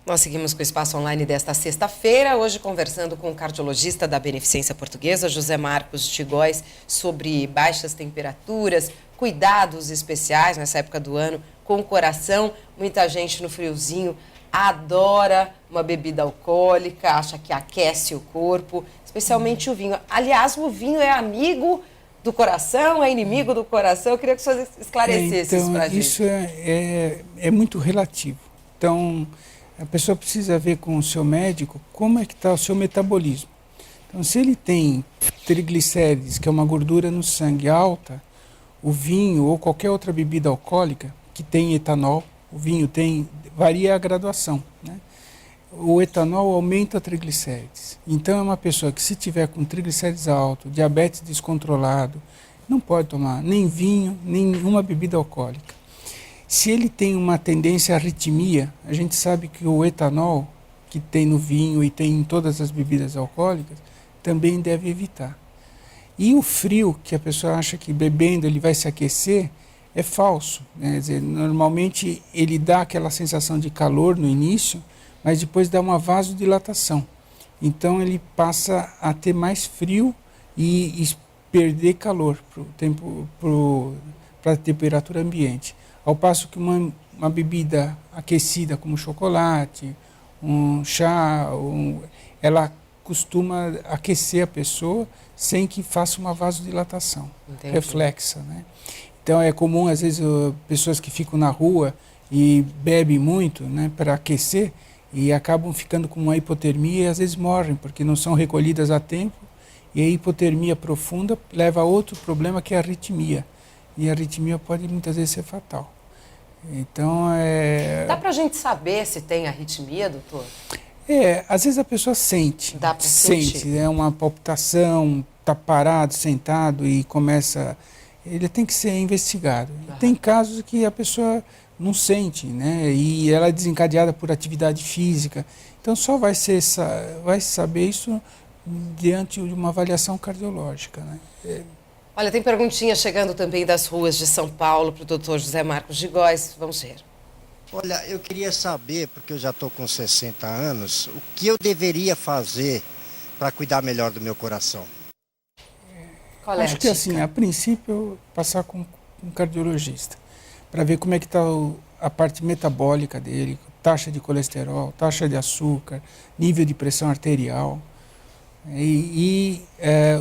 Nós seguimos com o Espaço Online desta sexta-feira, hoje conversando com o cardiologista da Beneficência Portuguesa, José Marcos Tigóis, sobre baixas temperaturas, cuidados especiais nessa época do ano com o coração. Muita gente no friozinho adora uma bebida alcoólica, acha que aquece o corpo, especialmente o vinho. Aliás, o vinho é amigo do coração, é inimigo do coração. Eu queria que o senhor esclarecesse isso para a gente. Isso é muito relativo. Então, a pessoa precisa ver com o seu médico como é que está o seu metabolismo. Então, se ele tem triglicérides, que é uma gordura no sangue alta, o vinho ou qualquer outra bebida alcoólica que tem etanol, o vinho varia a graduação, né? O etanol aumenta triglicérides. Então, é uma pessoa que, se tiver com triglicérides alto, diabetes descontrolado, não pode tomar nem vinho, nem nenhuma bebida alcoólica. Se ele tem uma tendência à arritmia, a gente sabe que o etanol, que tem no vinho e tem em todas as bebidas alcoólicas, também deve evitar. E o frio, que a pessoa acha que bebendo ele vai se aquecer, é falso, né? Quer dizer, normalmente ele dá aquela sensação de calor no início, mas depois dá uma vasodilatação. Então ele passa a ter mais frio e perder calor para a temperatura ambiente. Ao passo que uma bebida aquecida, como chocolate, um chá, ela costuma aquecer a pessoa sem que faça uma vasodilatação reflexa, né? Então é comum, às vezes, pessoas que ficam na rua e bebem muito, né, para aquecer, e acabam ficando com uma hipotermia e às vezes morrem, porque não são recolhidas a tempo, e a hipotermia profunda leva a outro problema, que é a arritmia. E a arritmia pode muitas vezes ser fatal. Então, Dá pra gente saber se tem arritmia, doutor? Às vezes a pessoa sente. Dá pra sentir? É uma palpitação, está parado, sentado e começa... Ele tem que ser investigado. Uhum. Tem casos que a pessoa não sente, né? E ela é desencadeada por atividade física. Então só vai saber isso diante de uma avaliação cardiológica, né? Olha, tem perguntinha chegando também das ruas de São Paulo para o doutor José Marcos Tigóis. Vamos ver. Olha, eu queria saber, porque eu já estou com 60 anos, o que eu deveria fazer para cuidar melhor do meu coração? Acho que assim, a princípio, passar com um cardiologista, para ver como é que está a parte metabólica dele, taxa de colesterol, taxa de açúcar, nível de pressão arterial e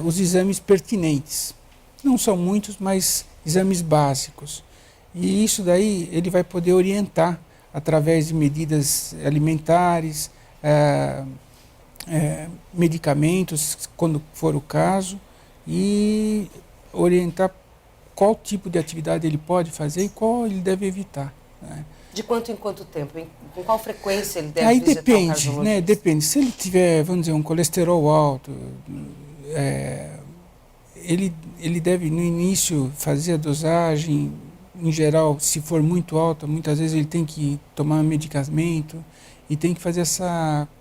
os exames pertinentes. Não são muitos, mas exames básicos. E isso daí ele vai poder orientar através de medidas alimentares, medicamentos, quando for o caso, e orientar qual tipo de atividade ele pode fazer e qual ele deve evitar, né? De quanto em quanto tempo? Com qual frequência ele deve Aí visitar o depende, cardiologista? né? Depende. Se ele tiver, vamos dizer, um colesterol alto, ele deve, no início, fazer a dosagem. Em geral, se for muito alta, muitas vezes ele tem que tomar medicamento e tem que fazer esse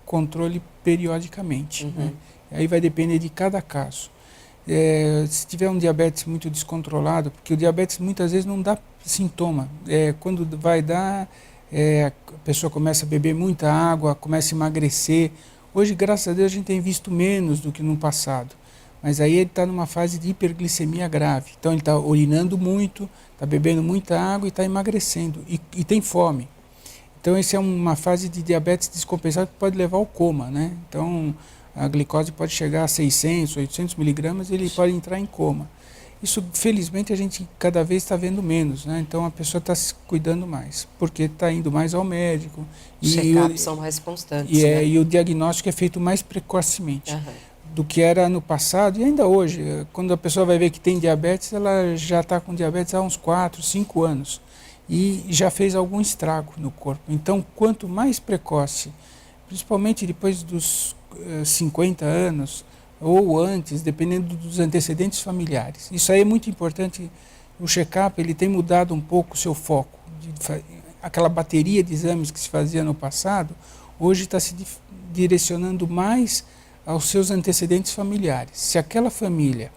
controle periodicamente, uhum, né? Aí vai depender de cada caso. Se tiver um diabetes muito descontrolado, porque o diabetes muitas vezes não dá sintoma. Quando vai dar, a pessoa começa a beber muita água, começa a emagrecer. Hoje, graças a Deus, a gente tem visto menos do que no passado. Mas aí ele está numa fase de hiperglicemia grave. Então ele está urinando muito, está bebendo muita água e está emagrecendo. E tem fome. Então essa é uma fase de diabetes descompensado que pode levar ao coma, né? Então a glicose pode chegar a 600, 800 miligramas e ele pode entrar em coma. Isso, felizmente, a gente cada vez está vendo menos, né? Então a pessoa está se cuidando mais, porque está indo mais ao médico. Os check-ups são mais constantes, né? E o diagnóstico é feito mais precocemente. Uhum. Do que era no passado e ainda hoje. Quando a pessoa vai ver que tem diabetes, ela já está com diabetes há uns 4, 5 anos e já fez algum estrago no corpo. Então, quanto mais precoce, principalmente depois dos 50 anos ou antes, dependendo dos antecedentes familiares. Isso aí é muito importante. O check-up, ele tem mudado um pouco o seu foco. Aquela bateria de exames que se fazia no passado, hoje está se direcionando mais aos seus antecedentes familiares. Se aquela família,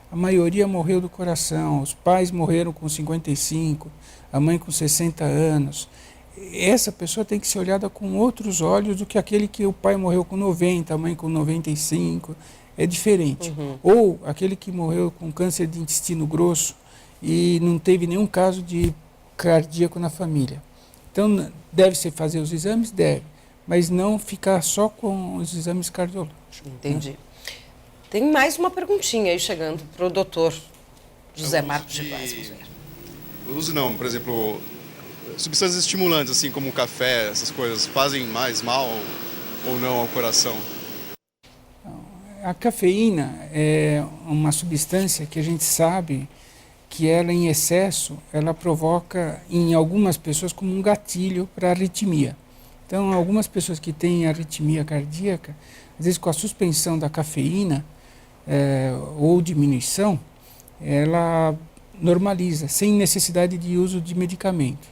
a maioria morreu do coração, os pais morreram com 55, a mãe com 60 anos, essa pessoa tem que ser olhada com outros olhos do que aquele que o pai morreu com 90, a mãe com 95, é diferente. Ou aquele que morreu com câncer de intestino grosso e não teve nenhum caso de cardíaco na família. Então, deve-se fazer os exames? Deve, mas não ficar só com os exames cardiológicos. Entendi. Tem mais uma perguntinha aí chegando para o doutor José Marcos de Góes. Uso não, por exemplo, substâncias estimulantes, assim como o café, essas coisas, fazem mais mal ou não ao coração? A cafeína é uma substância que a gente sabe que ela em excesso, ela provoca em algumas pessoas como um gatilho para arritmia. Então, algumas pessoas que têm arritmia cardíaca, às vezes com a suspensão da cafeína ou diminuição, ela normaliza, sem necessidade de uso de medicamento.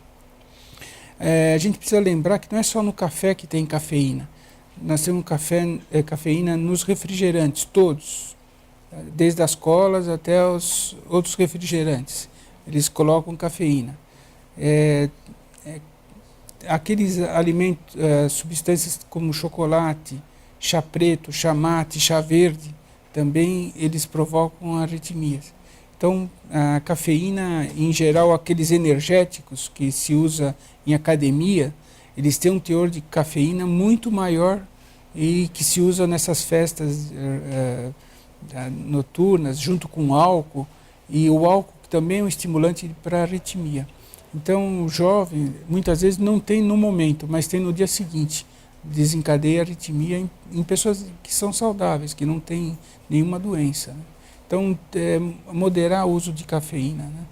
A gente precisa lembrar que não é só no café que tem cafeína. Nós temos cafeína nos refrigerantes, todos, desde as colas até os outros refrigerantes. Eles colocam cafeína. Aqueles alimentos, substâncias como chocolate, chá preto, chá mate, chá verde, também eles provocam arritmias. Então, a cafeína, em geral, aqueles energéticos que se usa em academia, eles têm um teor de cafeína muito maior e que se usa nessas festas noturnas, junto com álcool, e o álcool também é um estimulante para arritmia. Então, o jovem, muitas vezes, não tem no momento, mas tem no dia seguinte. Desencadeia arritmia em pessoas que são saudáveis, que não têm nenhuma doença, né? Então, moderar o uso de cafeína, né?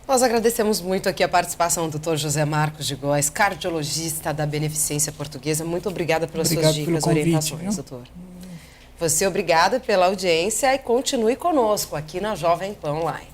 Nós agradecemos muito aqui a participação do Dr. José Marcos de Góes, cardiologista da Beneficência Portuguesa. Muito obrigada pelas suas dicas e orientações, doutor. Você, obrigada pela audiência e continue conosco aqui na Jovem Pan Online.